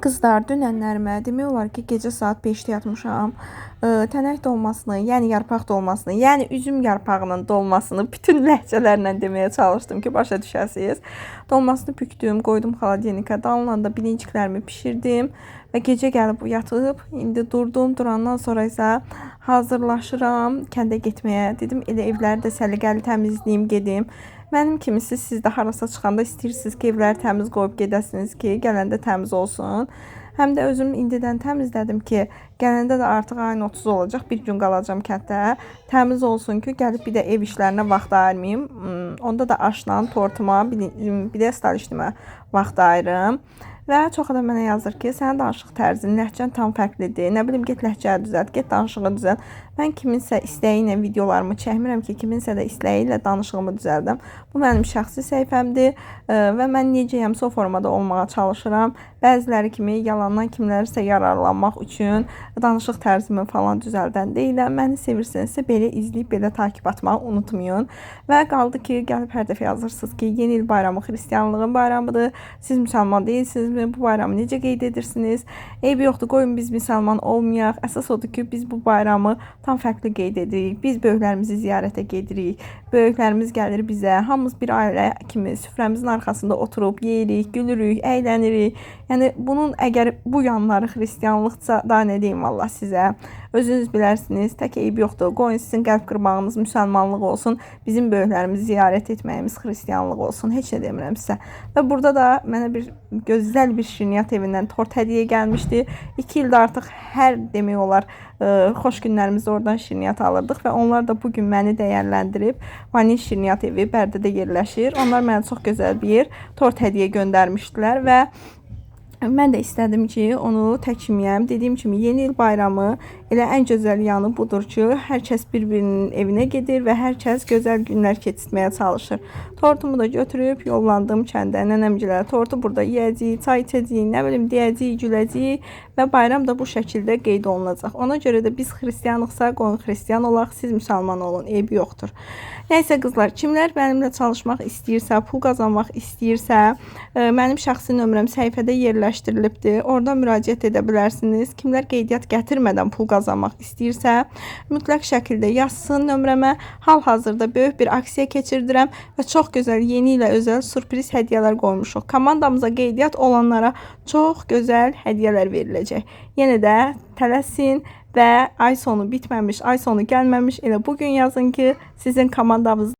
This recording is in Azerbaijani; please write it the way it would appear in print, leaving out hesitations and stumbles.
Qızlar, dünənlərimə demək olar ki, gecə saat 5-də yatmışam. Tənək dolmasını, yəni yarpaq dolmasını, yəni üzüm yarpağının dolmasını bütün ləhcələrlə deməyə çalışdım ki, başa düşəsiniz. Dolmasını bükdüm, qoydum xaladenikə, dalından da bilinciklərimi bişirdim və gecə gəlib yatıb, indi durdum. Durandan sonra isə hazırlaşıram kəndə getməyə. Dedim, elə evləri də səliqəli təmizləyim, gedim. Mənim kimisi siz də harasa çıxanda istəyirsiniz ki, evləri təmiz qoyub gedəsiniz ki, gələndə təmiz olsun. Həm də özüm indidən təmizlədim ki, gələndə də artıq ayın 30 olacaq. Bir gün qalacağam kənddə. Təmiz olsun ki, gəlib bir də ev işlərinə vaxt ayırmayım. Onda da aşla, tortuma, bir də stalişimə vaxt ayırım. Və çox adam mənə yazır ki, sənin danışıq tərzin, ləhcən tam fərqlidir. Nə bilim, get ləhcəni düzəlt, get danışığı düzəlt. Mən kiminsə istəyi ilə videolarımı çəkmirəm ki, kiminsə də istəyi ilə danışığımı düzəldim. Bu mənim şəxsi səhifəmdir və mən necəyəmsə o formada olmağa çalışıram. Bəziləri kimi yalandan kimlərisə yararlanmaq üçün danışıq tərzimi falan düzəldən deyiləm. Məni sevirsinizsə belə izləyib, belə takip atmağı unutmayın. Və qaldı ki, gəlib hər dəfə yazırsınız ki, yeni il bayramı xristianlığın bayramıdır. Siz müsəlman deyilsinizmi? Bu bayramı necə qeyd edirsiniz? Eybi yoxdur, qoyun biz müsəlman olmayaq. Əsas odur ki, biz bu bayramı tam fərqli qeyd edirik. Biz böyüklərimizi ziyarətə gedirik. Böyüklərimiz gəlir bizə. Hamımız bir ailə kimi süfrəmizin arxasında oturub yeyirik, gülürük, əylənirik. Yəni bunun əgər bu yanları xristianlıqsa da nə deyim vallah sizə. Özünüz bilərsiniz. Tək eybi yoxdur. Qoyun sizin qəlb qırmağınız müsəlmanlıq olsun. Bizim böyüklərimizi ziyarət etməyimiz xristianlıq olsun. Heç nə demirəm sizə. Və burada da mənə bir gözəl bir şirniyyat evindən tort hədiyyə gəlmişdi. 2 ildə artıq hər demək olar xoş günlərimizdə oradan şirniyyat alırdıq və onlar da bugün məni dəyərləndirib Vanil şirniyyat evi Bərdədə yerləşir. Onlar mənə çox gözəl bir tort hədiyyə göndərmişdilər və mən də istədim ki, onu təkmiyəm. Dediyim kimi, yeni il bayramı elə ən gözəl yanı budur ki, hər kəs bir-birinin evinə gedir və hər kəs gözəl günlər keçirtməyə çalışır. Tortumu da götürüb yollandım kəndə. Nənəmgilərə tortu burada yeyəcəyik, çay içəcəyik, nə bilim deyəcəyik, güləcəyik və bayram da bu şəkildə qeyd olunacaq. Ona görə də biz xristianlıqsa qoyun xristian olaq, siz müsəlman olun, eybi yoxdur. Nəysə qızlar, kimlər mənimlə çalışmaq istəyirsə, pul qazanmaq istəyirsə, mənim şəxsi nömrəm səhifədə yerləşdirilibdir. Oradan müraciət edə bilərsiniz. Kimlər qeydiyyat gətirmədən pul qazanmaq istəyirsə, mütləq şəkildə yazsın nömrəmə. Hal-hazırda böyük bir aksiya keçirdirəm və çox gözəl yeni ilə özəl sürpriz hədiyyələr qoymuşuq. Komandamıza qeydiyyat olanlara çox gözəl hədiyyələr veriləcək. Yenə də tələsin və ay sonu bitməmiş, ay sonu gəlməmiş elə bugün yazın ki, sizin komandamız